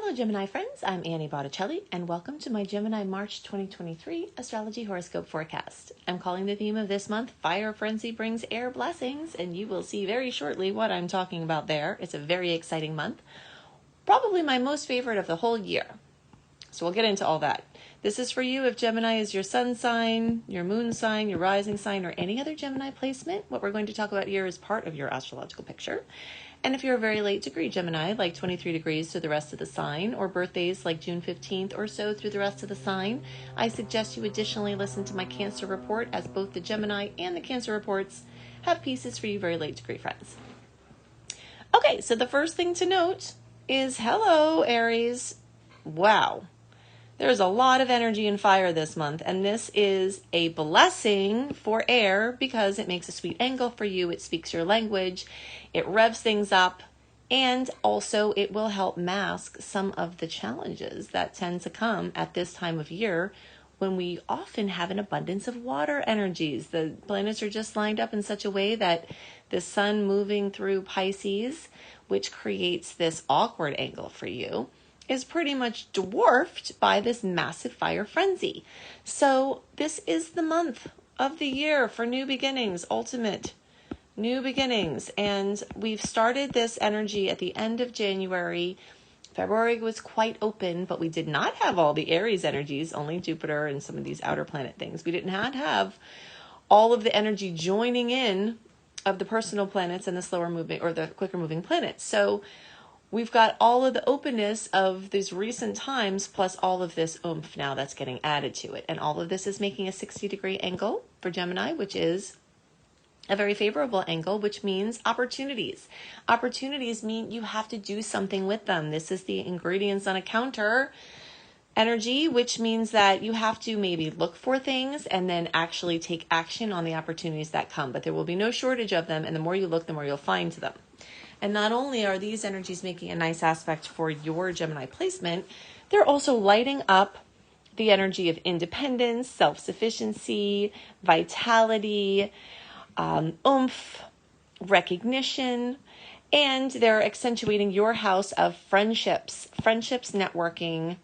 Hello Gemini friends, I'm Annie Botticelli and welcome to my Gemini March 2023 Astrology Horoscope Forecast. I'm calling the theme of this month, Fire Frenzy Brings Air Blessings, and you will see very shortly what I'm talking about there. It's a very exciting month, probably my most favorite of the whole year. So we'll get into all that. This is for you if Gemini is your sun sign, your moon sign, your rising sign, or any other Gemini placement. What we're going to talk about here is part of your astrological picture. And if you're a very late degree Gemini, like 23 degrees through the rest of the sign, or birthdays like June 15th or so through the rest of the sign, I suggest you additionally listen to my Cancer report, as both the Gemini and the Cancer reports have pieces for you very late degree friends. Okay, so the first thing to note is, hello Aries. Wow. There's a lot of energy and fire this month, and this is a blessing for air because it makes a sweet angle for you. It speaks your language, it revs things up, and also it will help mask some of the challenges that tend to come at this time of year when we often have an abundance of water energies. The planets are just lined up in such a way that the sun moving through Pisces, which creates this awkward angle for you, is pretty much dwarfed by this massive fire frenzy. So this is the month of the year for new beginnings, ultimate new beginnings. And we've started this energy at the end of January. February was quite open, but we did not have all the Aries energies, only Jupiter and some of these outer planet things. We did not have all of the energy joining in of the personal planets and the slower moving or the quicker moving planets. So we've got all of the openness of these recent times plus all of this oomph now that's getting added to it. And all of this is making a 60-degree angle for Gemini, which is a very favorable angle, which means opportunities. Opportunities mean you have to do something with them. This is the ingredients on a counter energy, which means that you have to maybe look for things and then actually take action on the opportunities that come. But there will be no shortage of them. And the more you look, the more you'll find them. And not only are these energies making a nice aspect for your Gemini placement, they're also lighting up the energy of independence, self-sufficiency, vitality, oomph, recognition, and they're accentuating your house of friendships, networking,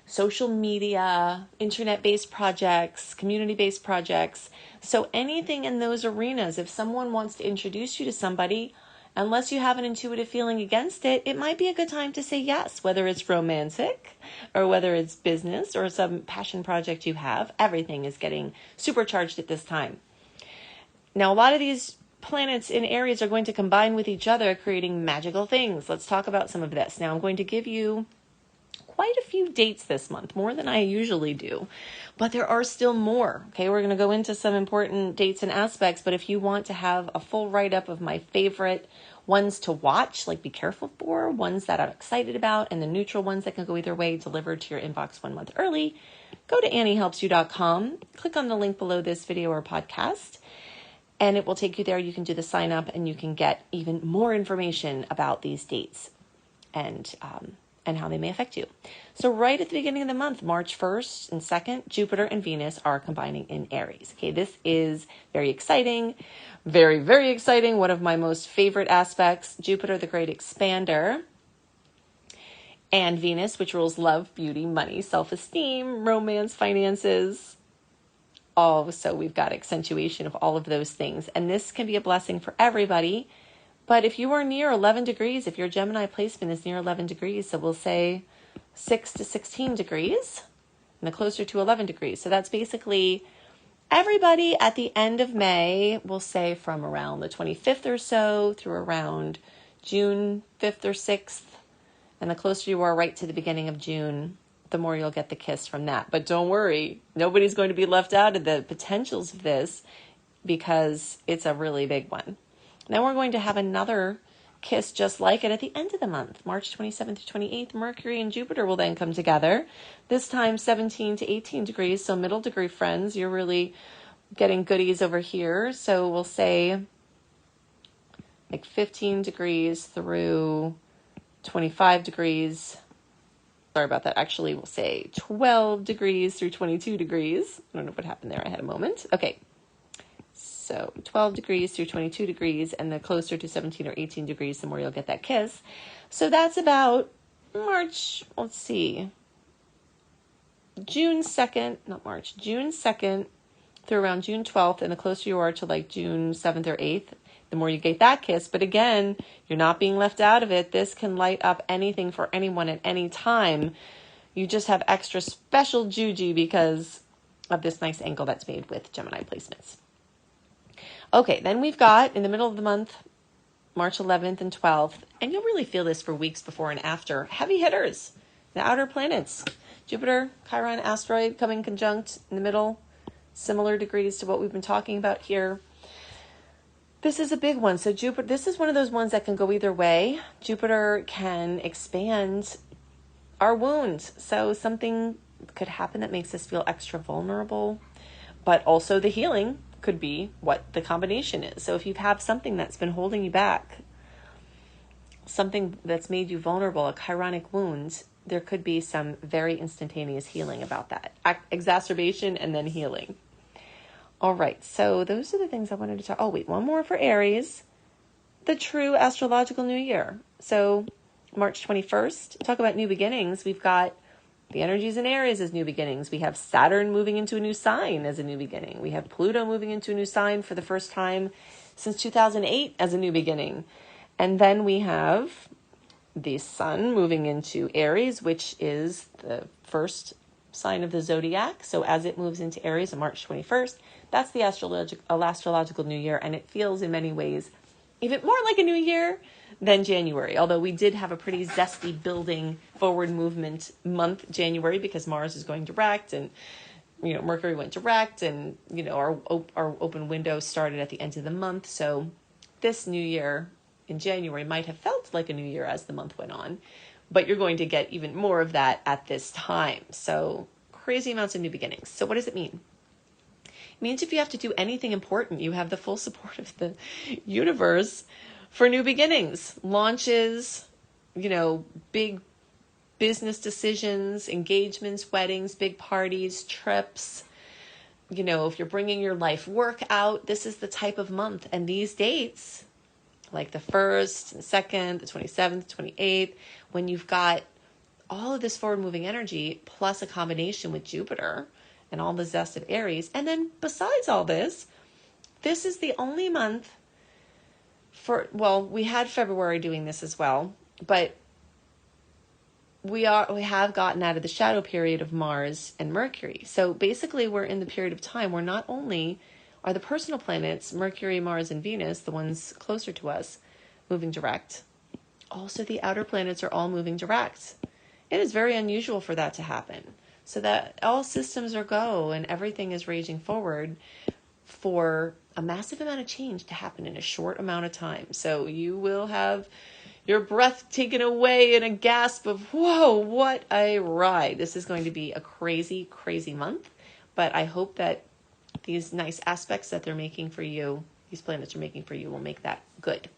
social media, internet-based projects, community-based projects. So anything in those arenas, if someone wants to introduce you to somebody, unless you have an intuitive feeling against it, it might be a good time to say yes, whether it's romantic or whether it's business or some passion project you have. Everything is getting supercharged at this time. Now, a lot of these planets in Aries are going to combine with each other, creating magical things. Let's talk about some of this. Now, I'm going to give you quite a few dates this month, more than I usually do, but there are still more. Okay, we're going to go into some important dates and aspects, but if you want to have a full write-up of my favorite ones to watch, like be careful for, ones that I'm excited about, and the neutral ones that can go either way, delivered to your inbox 1 month early, go to anniehelpsyou.com, click on the link below this video or podcast, and it will take you there. You can do the sign up and you can get even more information about these dates and how they may affect you. So right at the beginning of the month, March 1st and 2nd, Jupiter and Venus are combining in Aries. Okay, this is very exciting, very, very exciting. One of my most favorite aspects, Jupiter, the great expander, and Venus, which rules love, beauty, money, self-esteem, romance, finances. Oh, so we've got accentuation of all of those things. And this can be a blessing for everybody. But if you are near 11 degrees, if your Gemini placement is near 11 degrees, so we'll say 6 to 16 degrees, and the closer to 11 degrees. So that's basically everybody at the end of May, we'll say from around the 25th or so through around June 5th or 6th. And the closer you are right to the beginning of June, the more you'll get the kiss from that. But don't worry, nobody's going to be left out of the potentials of this because it's a really big one. Now we're going to have another kiss just like it at the end of the month. March 27th to 28th, Mercury and Jupiter will then come together. This time 17 to 18 degrees, so middle degree friends, you're really getting goodies over here. So we'll say like 15 degrees through 25 degrees. Sorry about that. Actually, we'll say 12 degrees through 22 degrees. I don't know what happened there. I had a moment. Okay. So 12 degrees through 22 degrees, and the closer to 17 or 18 degrees, the more you'll get that kiss. So that's about March, let's see, June 2nd, not March, June 2nd through around June 12th, and the closer you are to like June 7th or 8th, the more you get that kiss. But again, you're not being left out of it. This can light up anything for anyone at any time. You just have extra special juju because of this nice angle that's made with Gemini placements. Okay, then we've got in the middle of the month, March 11th and 12th, and you'll really feel this for weeks before and after, heavy hitters, the outer planets. Jupiter, Chiron, asteroid coming conjunct in the middle, similar degrees to what we've been talking about here. This is a big one. So Jupiter, this is one of those ones that can go either way. Jupiter can expand our wounds. So something could happen that makes us feel extra vulnerable, but also the healing could be what the combination is. So if you have something that's been holding you back, something that's made you vulnerable, a chironic wound, there could be some very instantaneous healing about that. Exacerbation and then healing. All right, so those are the things I wanted to talk. Oh, wait, one more for Aries, the true astrological new year. So March 21st, talk about new beginnings. We've got the energies in Aries as new beginnings. We have Saturn moving into a new sign as a new beginning. We have Pluto moving into a new sign for the first time since 2008 as a new beginning. And then we have the Sun moving into Aries, which is the first sign of the zodiac. So as it moves into Aries on March 21st, that's the astrological new year. And it feels in many ways even more like a new year than January. Although we did have a pretty zesty building forward movement month, January, because Mars is going direct and, Mercury went direct and, our open window started at the end of the month. So this new year in January might have felt like a new year as the month went on, but you're going to get even more of that at this time. So crazy amounts of new beginnings. So what does it mean? It means if you have to do anything important, you have the full support of the universe for new beginnings, launches, big business decisions, engagements, weddings, big parties, trips. If you're bringing your life work out, this is the type of month. And these dates, like the 1st, the 2nd, the 27th, 28th, when you've got all of this forward moving energy plus a combination with Jupiter and all the zest of Aries. And then besides all this, this is the only month we had February doing this as well, but we have gotten out of the shadow period of Mars and Mercury. So basically we're in the period of time where not only are the personal planets, Mercury, Mars, and Venus, the ones closer to us, moving direct, also the outer planets are all moving direct. It is very unusual for that to happen. So that all systems are go and everything is raging forward for a massive amount of change to happen in a short amount of time. So you will have your breath taken away in a gasp of, whoa, what a ride. This is going to be a crazy, crazy month. But I hope that these nice aspects that they're making for you, these planets are making for you, will make that good.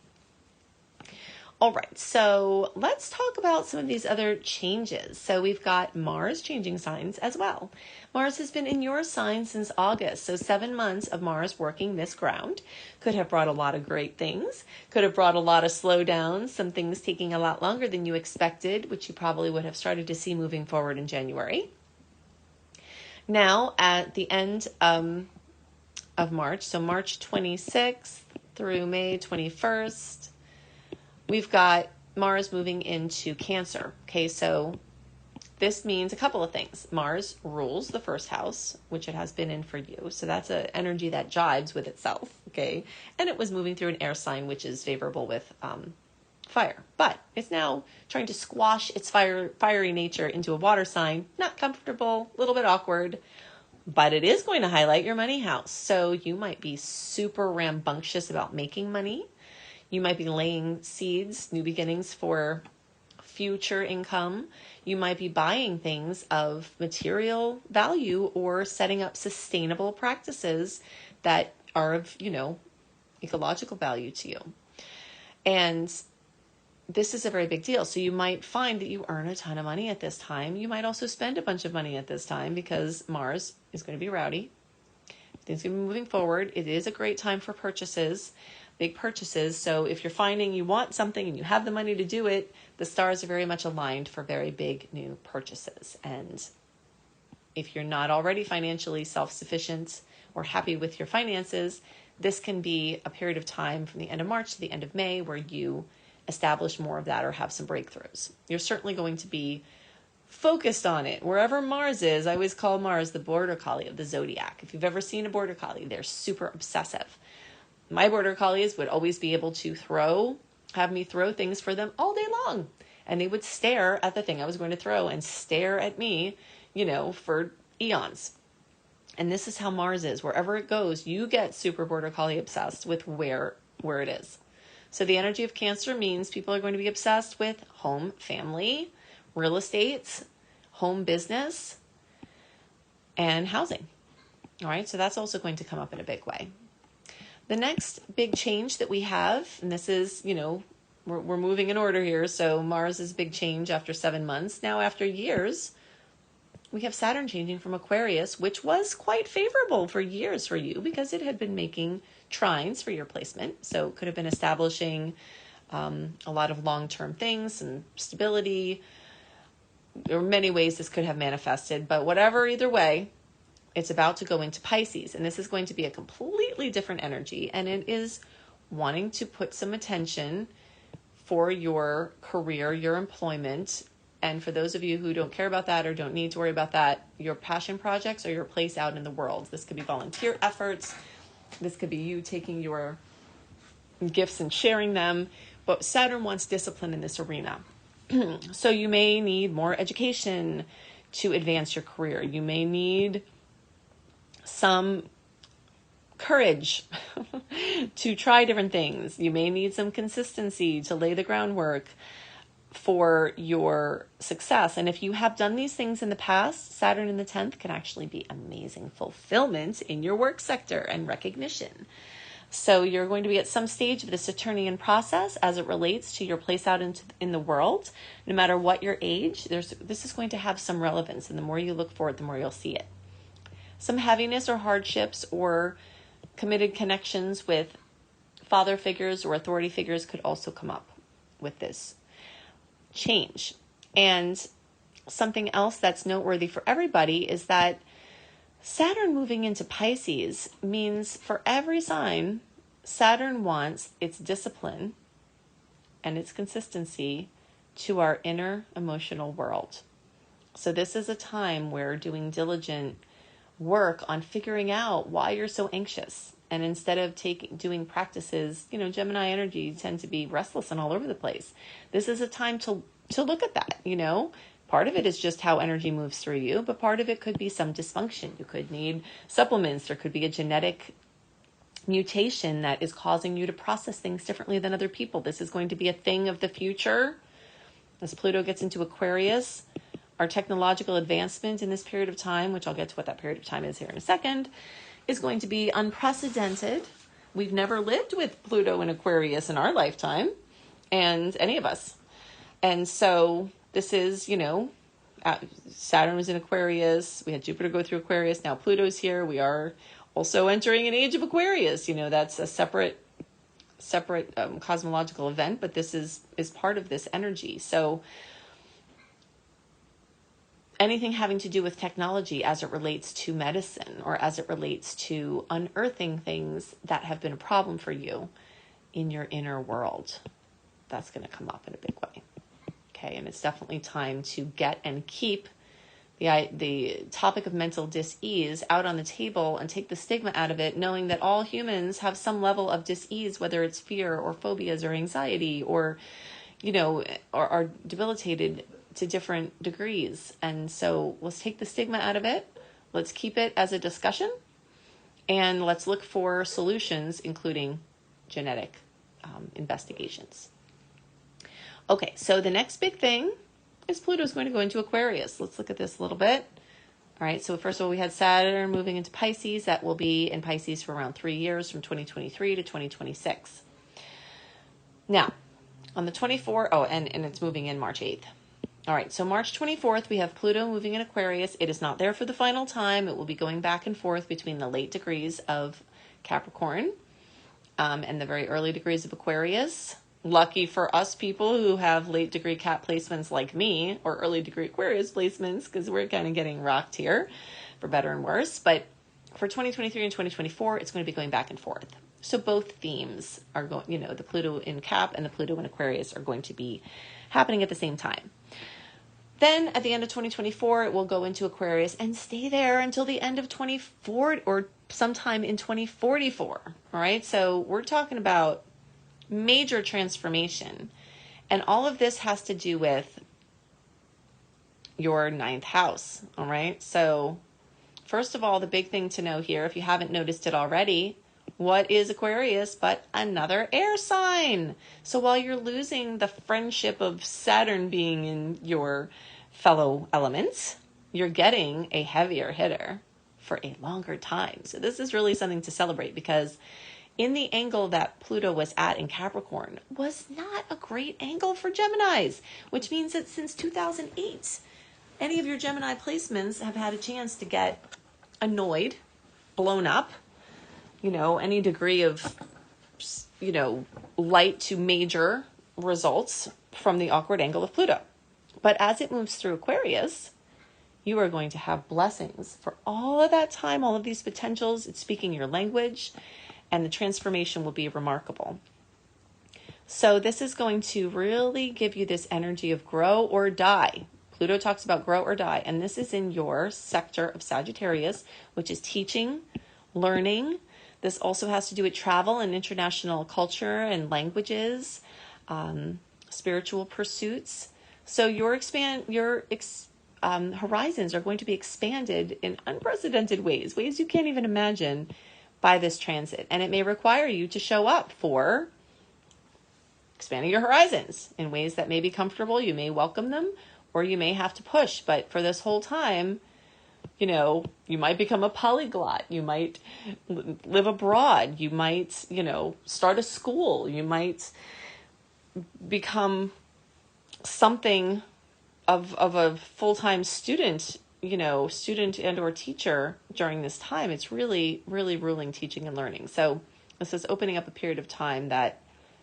All right, so let's talk about some of these other changes. So we've got Mars changing signs as well. Mars has been in your sign since August, so 7 months of Mars working this ground could have brought a lot of great things, could have brought a lot of slowdowns, some things taking a lot longer than you expected, which you probably would have started to see moving forward in January. Now, at the end of March, so March 26th through May 21st, we've got Mars moving into Cancer. Okay, so this means a couple of things. Mars rules the first house, which it has been in for you. So that's an energy that jives with itself. Okay, and it was moving through an air sign, which is favorable with fire. But it's now trying to squash its fiery nature into a water sign. Not comfortable, a little bit awkward, but it is going to highlight your money house. So you might be super rambunctious about making money. You might be laying seeds, new beginnings for future income. You might be buying things of material value or setting up sustainable practices that are of, ecological value to you. And this is a very big deal. So you might find that you earn a ton of money at this time. You might also spend a bunch of money at this time because Mars is going to be rowdy. Things are going to be moving forward. It is a great time for purchases. big purchases. So if you're finding you want something and you have the money to do it, the stars are very much aligned for very big new purchases. And if you're not already financially self-sufficient or happy with your finances, this can be a period of time from the end of March to the end of May where you establish more of that or have some breakthroughs. You're certainly going to be focused on it. Wherever Mars is, I always call Mars the border collie of the zodiac. If you've ever seen a border collie, they're super obsessive. My border collies would always be able to have me throw things for them all day long. And they would stare at the thing I was going to throw and stare at me, for eons. And this is how Mars is. Wherever it goes, you get super border collie obsessed with where it is. So the energy of Cancer means people are going to be obsessed with home, family, real estate, home business, and housing. All right, so that's also going to come up in a big way. The next big change that we have, and this is, we're moving in order here. So Mars is a big change after 7 months. Now after years, we have Saturn changing from Aquarius, which was quite favorable for years for you because it had been making trines for your placement. So it could have been establishing a lot of long-term things and stability. There are many ways this could have manifested, but whatever, either way, it's about to go into Pisces. And this is going to be a completely different energy. And it is wanting to put some attention for your career, your employment. And for those of you who don't care about that or don't need to worry about that, your passion projects or your place out in the world. This could be volunteer efforts. This could be you taking your gifts and sharing them. But Saturn wants discipline in this arena. So you may need more education to advance your career. You may need some courage to try different things. You may need some consistency to lay the groundwork for your success. And if you have done these things in the past, Saturn in the 10th can actually be amazing fulfillment in your work sector and recognition. So you're going to be at some stage of this Saturnian process as it relates to your place out in the world. No matter what your age, this is going to have some relevance. And the more you look for it, the more you'll see it. Some heaviness or hardships or committed connections with father figures or authority figures could also come up with this change. And something else that's noteworthy for everybody is that Saturn moving into Pisces means for every sign, Saturn wants its discipline and its consistency to our inner emotional world. So this is a time where doing diligent work on figuring out why you're so anxious. And instead of doing practices, Gemini energy tend to be restless and all over the place. This is a time to look at that, Part of it is just how energy moves through you, but part of it could be some dysfunction. You could need supplements. There could be a genetic mutation that is causing you to process things differently than other people. This is going to be a thing of the future. As Pluto gets into Aquarius, our technological advancement in this period of time, which I'll get to what that period of time is here in a second, is going to be unprecedented. We've never lived with Pluto in Aquarius in our lifetime, and any of us. And so this is, Saturn was in Aquarius. We had Jupiter go through Aquarius. Now Pluto's here. We are also entering an age of Aquarius. That's a separate cosmological event, but this is part of this energy. So anything having to do with technology as it relates to medicine or as it relates to unearthing things that have been a problem for you in your inner world, that's going to come up in a big way. Okay, and it's definitely time to get and keep the topic of mental dis-ease out on the table and take the stigma out of it, knowing that all humans have some level of dis-ease, whether it's fear or phobias or anxiety or, are debilitated to different degrees. And so let's take the stigma out of it. Let's keep it as a discussion, and let's look for solutions, including genetic investigations. Okay, so the next big thing is Pluto's going to go into Aquarius. Let's look at this a little bit. All right, so first of all, we had Saturn moving into Pisces. That will be in Pisces for around 3 years, from 2023 to 2026. Now, on the 24th, and it's moving in March 8th. All right, so March 24th, we have Pluto moving in Aquarius. It is not there for the final time. It will be going back and forth between the late degrees of Capricorn and the very early degrees of Aquarius. Lucky for us people who have late degree Cap placements like me, or early degree Aquarius placements, because we're kind of getting rocked here, for better and worse. But for 2023 and 2024, it's going to be going back and forth. So both themes are going, the Pluto in Cap and the Pluto in Aquarius are going to be happening at the same time. Then at the end of 2024, it will go into Aquarius and stay there until the end of 2024 or sometime in 2044. All right. So we're talking about major transformation. And all of this has to do with your ninth house. All right. So first of all, the big thing to know here, if you haven't noticed it already, what is Aquarius but another air sign? So while you're losing the friendship of Saturn being in your fellow elements, you're getting a heavier hitter for a longer time. So this is really something to celebrate, because in the angle that Pluto was at in Capricorn was not a great angle for Geminis, which means that since 2008, any of your Gemini placements have had a chance to get annoyed, blown up, any degree of, light to major results from the awkward angle of Pluto. But as it moves through Aquarius, you are going to have blessings for all of that time, all of these potentials. It's speaking your language, and the transformation will be remarkable. So this is going to really give you this energy of grow or die. Pluto talks about grow or die, and this is in your sector of Sagittarius, which is teaching, learning. This also has to do with travel and international culture and languages, spiritual pursuits. So your horizons are going to be expanded in unprecedented ways you can't even imagine by this transit. And it may require you to show up for expanding your horizons in ways that may be comfortable. You may welcome them, or you may have to push. But for this whole time, you might become a polyglot. You might live abroad. You might, start a school. You might become something of a full-time student, student and or teacher during this time. It's really, really ruling teaching and learning. So this is opening up a period of time that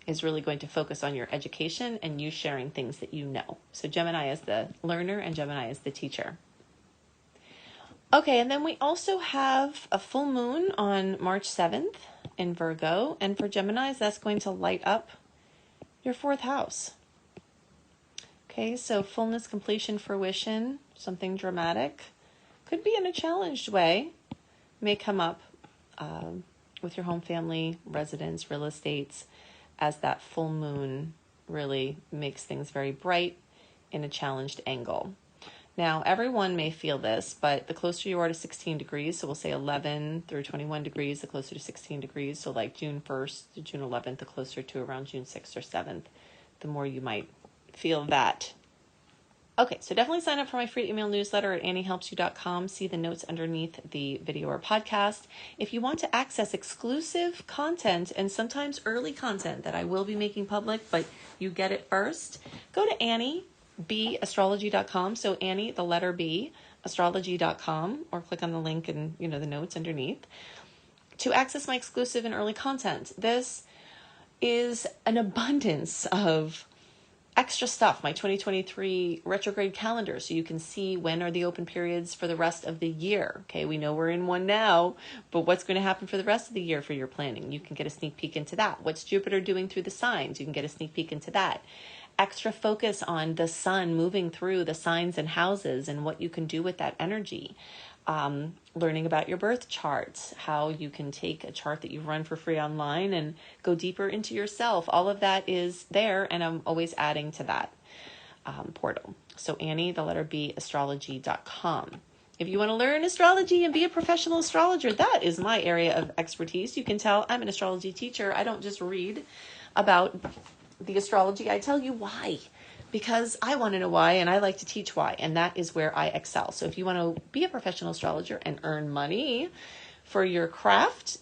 is really going to focus on your education and you sharing things that you know. So Gemini is the learner and Gemini is the teacher. Okay, and then we also have a full moon on March 7th in Virgo. And for Geminis, that's going to light up your fourth house. Okay, so fullness, completion, fruition, something dramatic. Could be in a challenged way. May come up with your home, family, residence, real estates, as that full moon really makes things very bright in a challenged angle. Now, everyone may feel this, but the closer you are to 16 degrees, so we'll say 11 through 21 degrees, the closer to 16 degrees, so like June 1st to June 11th, the closer to around June 6th or 7th, the more you might feel that. Okay, so definitely sign up for my free email newsletter at anniehelpsyou.com. See the notes underneath the video or podcast. If you want to access exclusive content and sometimes early content that I will be making public, but you get it first, go to AnnieBAstrology.com. So Annie, the letter B, astrology.com, or click on the link in the notes underneath to access my exclusive and early content. This is an abundance of extra stuff, my 2023 retrograde calendar, so you can see when are the open periods for the rest of the year. Okay, we know we're in one now, but what's going to happen for the rest of the year for your planning? You can get a sneak peek into that. What's Jupiter doing through the signs? You can get a sneak peek into that. Extra focus on the sun moving through the signs and houses and what you can do with that energy. Learning about your birth charts, how you can take a chart that you run for free online and go deeper into yourself. All of that is there, and I'm always adding to that portal. So Annie, the letter B, astrology.com. If you want to learn astrology and be a professional astrologer, that is my area of expertise. You can tell I'm an astrology teacher. I don't just read about the astrology. I tell you why. Because I want to know why, and I like to teach why, and that is where I excel. So if you want to be a professional astrologer and earn money for your craft,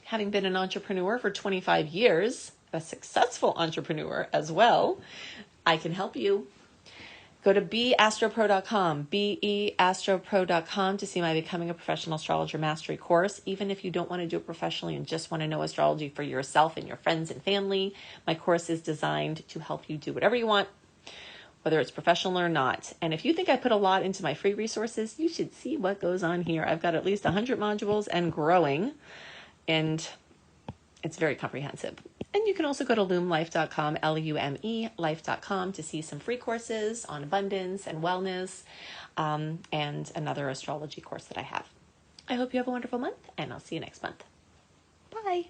having been an entrepreneur for 25 years, a successful entrepreneur as well, I can help you. Go to beastropro.com, beastropro.com to see my Becoming a Professional Astrologer Mastery Course. Even if you don't want to do it professionally and just want to know astrology for yourself and your friends and family, my course is designed to help you do whatever you want, whether it's professional or not. And if you think I put a lot into my free resources, you should see what goes on here. I've got at least 100 modules and growing, and it's very comprehensive. And you can also go to lumelife.com, Lume, life.com to see some free courses on abundance and wellness, and another astrology course that I have. I hope you have a wonderful month, and I'll see you next month. Bye.